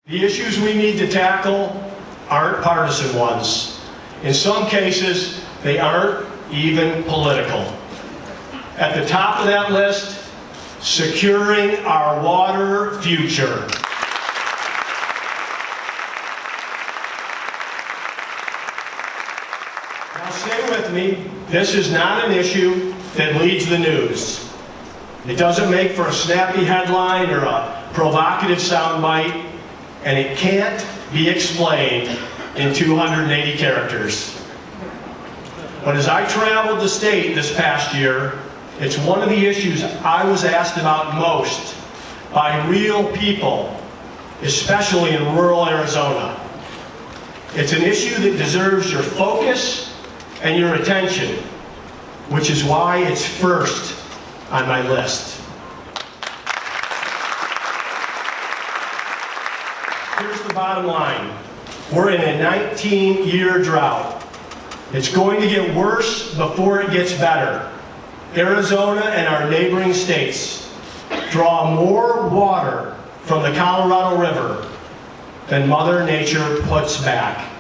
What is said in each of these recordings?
The issues we need to tackle aren't partisan ones. In some cases, they aren't even political. At the top of that list, securing our water future. Now stay with me, this is not an issue that leads the news. It doesn't make for a snappy headline or a provocative soundbite, and it can't be explained in 280 characters. But as I traveled the state this past year, it's one of the issues I was asked about most by real people, especially in rural Arizona. It's an issue that deserves your focus and your attention, which is why it's first on my list. Here's the bottom line. We're in a 19-year drought. It's going to get worse before it gets better. Arizona and our neighboring states draw more water from the Colorado River than Mother Nature puts back.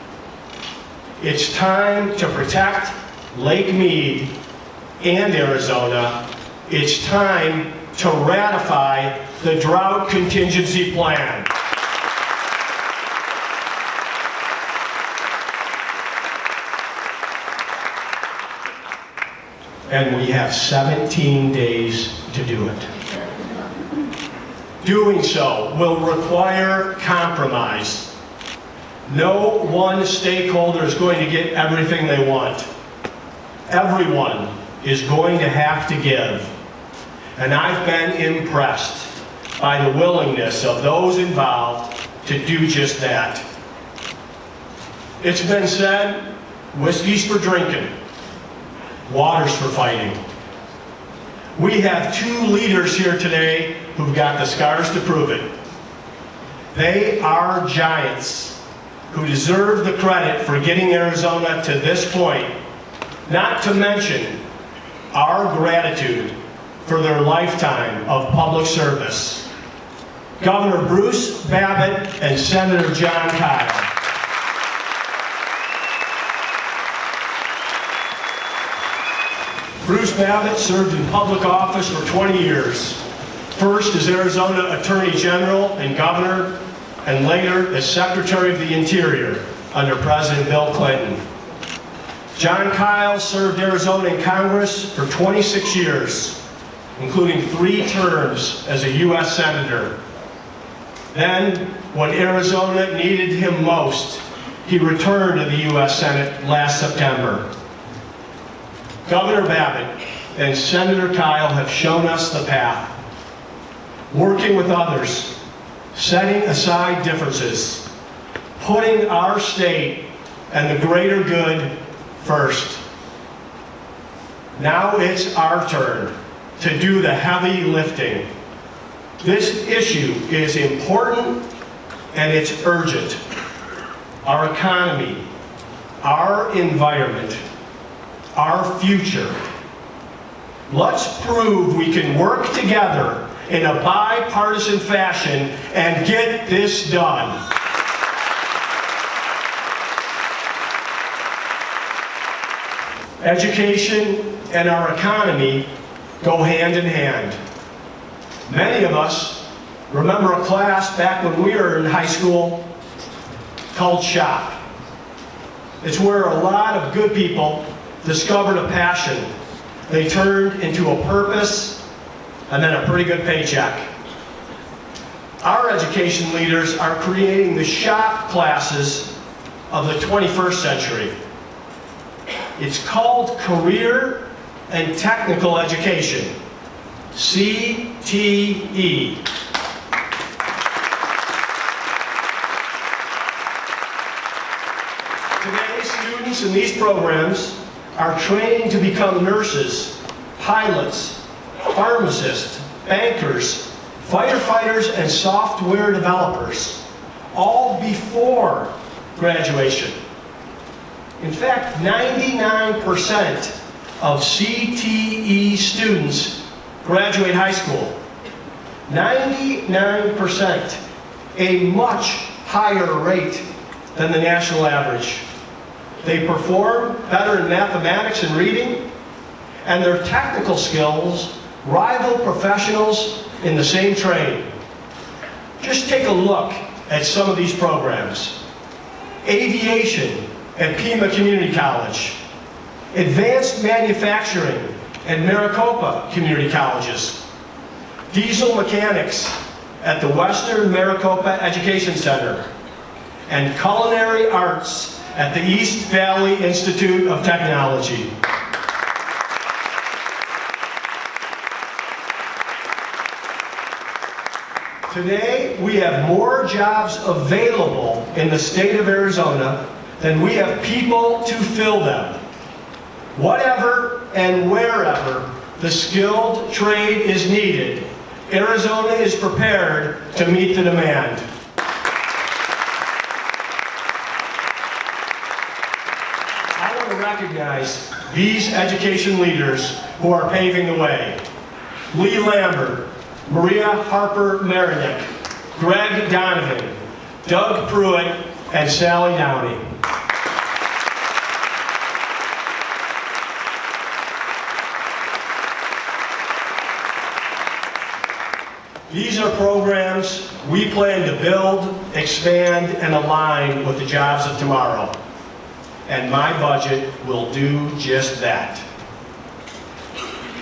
It's time to protect Lake Mead and Arizona. It's time to ratify the Drought Contingency Plan. And we have 17 days to do it. Doing so will require compromise. No one stakeholder is going to get everything they want. Everyone is going to have to give. And I've been impressed by the willingness of those involved to do just that. It's been said, whiskey's for drinking. Water's for fighting. We have two leaders here today who've got the scars to prove it. They are giants who deserve the credit for getting Arizona to this point, not to mention our gratitude for their lifetime of public service. Governor Bruce Babbitt and Senator Jon Kyl. Bruce Babbitt served in public office for 20 years, first as Arizona Attorney General and Governor, and later as Secretary of the Interior under President Bill Clinton. Jon Kyl served Arizona in Congress for 26 years, including 3 terms as a U.S. Senator. Then, when Arizona needed him most, he returned to the U.S. Senate last September. Governor Babbitt and Senator Kyl have shown us the path. Working with others, setting aside differences, putting our state and the greater good first. Now it's our turn to do the heavy lifting. This issue is important and it's urgent. Our economy, our environment, our future. Let's prove we can work together in a bipartisan fashion and get this done. Education and our economy go hand in hand. Many of us remember a class back when we were in high school called SHOP. It's where a lot of good people discovered a passion. They turned into a purpose and then a pretty good paycheck. Our education leaders are creating the SHOP classes of the 21st century. It's called Career and Technical Education, CTE. Today, students in these programs are training to become nurses, pilots, pharmacists, bankers, firefighters, and software developers, all before graduation. In fact, 99% of CTE students graduate high school. 99%, a much higher rate than the national average. They perform better in mathematics and reading, and their technical skills rival professionals in the same trade. Just take a look at some of these programs. Aviation at Pima Community College, Advanced Manufacturing at Maricopa Community Colleges, Diesel Mechanics at the Western Maricopa Education Center, and Culinary Arts at the East Valley Institute of Technology. Today, we have more jobs available in the state of Arizona than we have people to fill them. Whatever and wherever the skilled trade is needed, Arizona is prepared to meet the demand. I want to recognize these education leaders who are paving the way. Lee Lambert, Maria Harper Marinick, Greg Donovan, Doug Pruitt, and Sally Downey. These are programs we plan to build, expand, and align with the jobs of tomorrow. And my budget will do just that.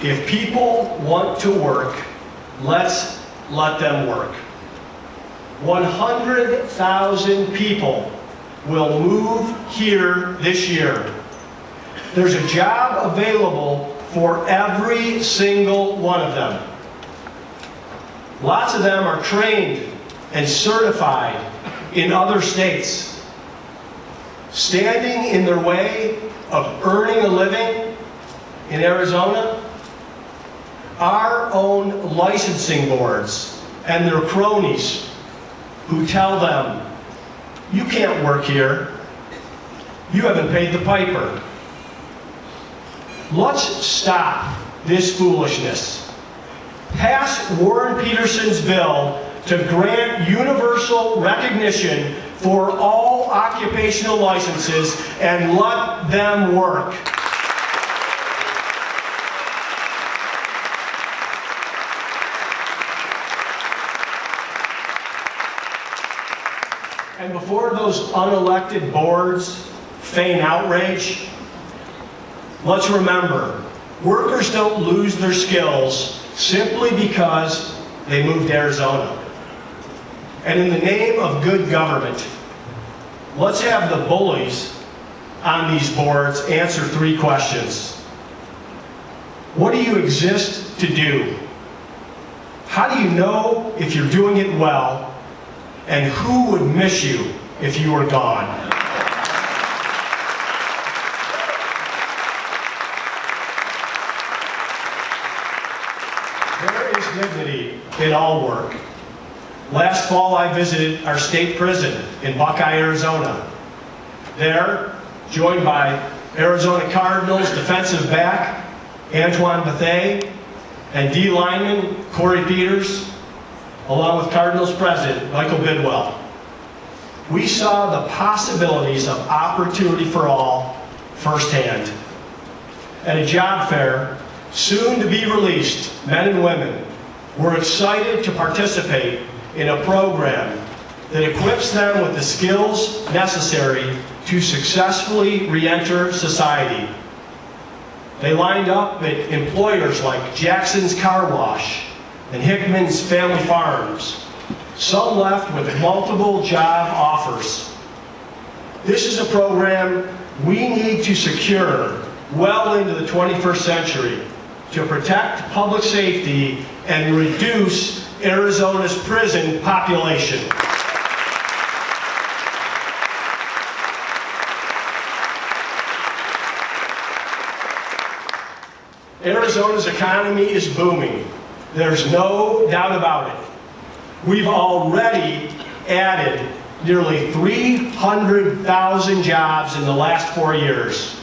If people want to work, let's let them work. 100,000 people will move here this year. There's a job available for every single one of them. Lots of them are trained and certified in other states. Standing in their way of earning a living in Arizona, our own licensing boards and their cronies who tell them, you can't work here, you haven't paid the piper. Let's stop this foolishness. Pass Warren Peterson's bill to grant universal recognition for all occupational licenses and let them work. And before those unelected boards feign outrage, let's remember, workers don't lose their skills simply because they moved to Arizona. And in the name of good government, let's have the bullies on these boards answer 3 questions. What do you exist to do? How do you know if you're doing it well? And who would miss you if you were gone? There is dignity in all work. Last fall, I visited our state prison in Buckeye, Arizona. There, joined by Arizona Cardinals defensive back Antoine Bethea and D lineman Corey Peters, along with Cardinals president Michael Bidwell, we saw the possibilities of opportunity for all firsthand. At a job fair, soon to be released, men and women were excited to participate in a program that equips them with the skills necessary to successfully re-enter society. They lined up at employers like Jackson's Car Wash and Hickman's Family Farms. Some left with multiple job offers. This is a program we need to secure well into the 21st century to protect public safety and reduce Arizona's prison population. Arizona's economy is booming. There's no doubt about it. We've already added nearly 300,000 jobs in the last 4 years.